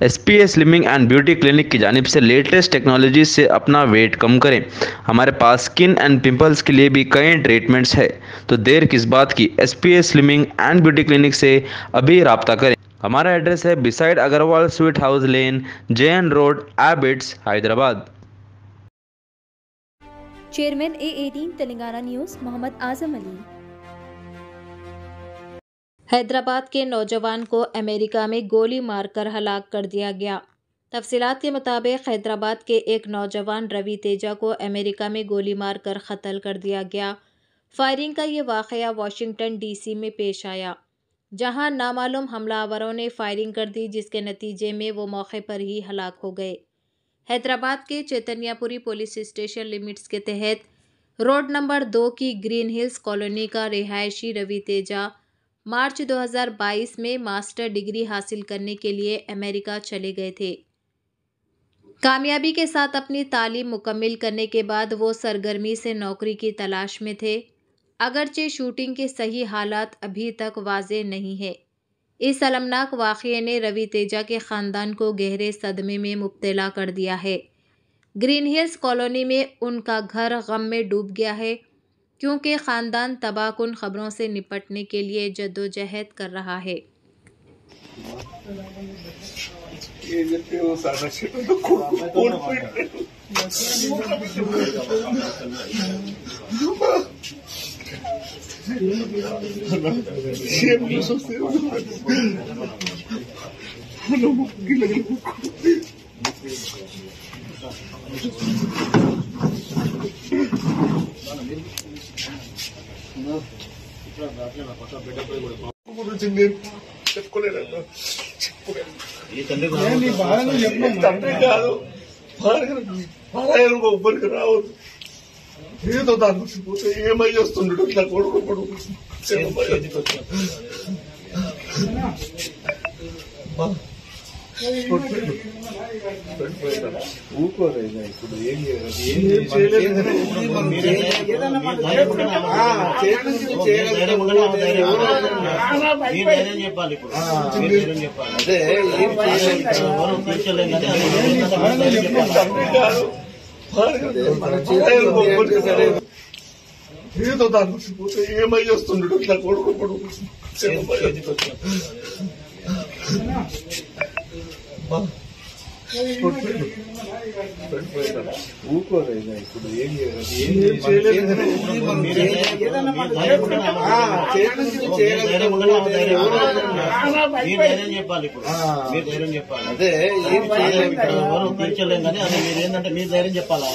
SPS slimming and beauty clinic की जानिब से लेटेस्ट टेक्नोलॉजी से अपना वेट कम करें। हमारे पास स्किन एंड पिंपल्स के लिए भी कई ट्रीटमेंट्स है, तो देर किस बात की। SPS slimming and beauty clinic से अभी राब्ता करें। हमारा एड्रेस है beside Agarwal sweet house lane, JN road, Abids, Hyderabad. Chairman A18 Telangana news Mohammed Azam Ali. Hyderabad के नौजवान को अमेरिका में गोली मारकर हलाक कर दिया गया। तफसीलात के मुताबिक हैदराबाद के एक नौजवान रवि तेजा को अमेरिका में गोली मारकर कत्ल कर दिया गया। फायरिंग का ये वाक़या वाशिंगटन DC में पेश आया, जहां नामालूम हमलावरों ने फायरिंग कर दी, जिसके नतीजे में वो मौके पर ही हलाक हो गए। हैदराबाद के चैतन्यपुरी पुलिस स्टेशन लिमिट्स के तहत रोड नंबर 2 की ग्रीन हिल्स कॉलोनी का रिहायशी रवि तेजा मार्च 2022 में मास्टर डिग्री हासिल करने के लिए अमेरिका चले गए थे। कामयाबी के साथ अपनी तालीम मुकम्मिल करने के बाद वो सरगर्मी से नौकरी की तलाश में थे, अगरचे शूटिंग के सही हालात अभी तक वाज़ेह नहीं है। इस अलमनाक वाक़ये ने रवि तेजा के ख़ानदान को गहरे सदमे में मुब्तला कर दिया है। ग्रीन हिल्स कॉलोनी में उनका घर गम में डूब गया है, क्योंकि ख़ानदान तबाहकुन ख़बरों से निपटने के लिए जद्दोजहद कर रहा है। తండ్రి కాదు, ఉబ్బరికి రావద్దు. ఏదో దాన్ని పోతే ఏమై వస్తుండడు ఇట్లా కొడుకు ఊకోలేదా ఇప్పుడు ఏం చెప్పాలి. ఏదో దాన్ని పోతే ఏమై వస్తుండడు ఇట్లా కొడుకు ఊకోలేదా ఇప్పుడు ఏం చెప్పాలి. మీరు ధైర్యం చెప్పాలి. అదే తీర్చలేం కానీ అది మీరు ఏంటంటే మీరు ధైర్యం చెప్పాలి.